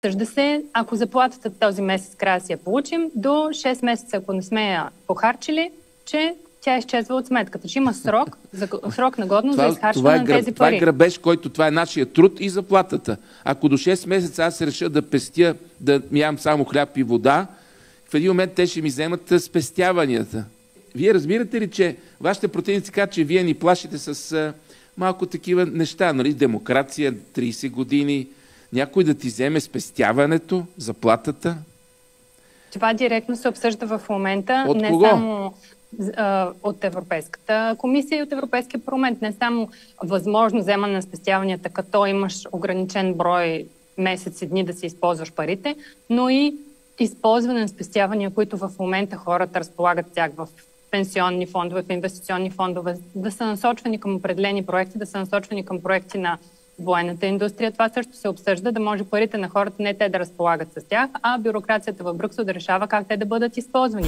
Обсъжда се, ако заплатата този месец края си я получим, до 6 месеца, ако не сме я похарчили, че тя изчезва от сметката. Че има срок на годност за изхарчване на тези пари. Това е грабеж, който това е нашия труд и заплатата. Ако до 6 месеца аз реша да пестя, да ям само хляб и вода, в един момент те ще ми вземат спестяванията. Вие разбирате ли, че вашите противници казват, че вие ни плашите с малко такива неща, нали? Демокрация, 30 години, някой да ти вземе спестяването, заплатата? Това директно се обсъжда в момента. От не кого? Само от Европейската комисия и от Европейския парламент. Не само възможно вземане на спестяванията, като имаш ограничен брой месеци, дни да си използваш парите, но и използване на спестявания, които в момента хората разполагат тях в пенсионни фондове, в инвестиционни фондове, да са насочвани към определени проекти, да са насочвани към проекти на военната индустрия. Това също се обсъжда, да може парите на хората не те да разполагат с тях, а бюрокрацията в Брюксел да решава как те да бъдат използвани.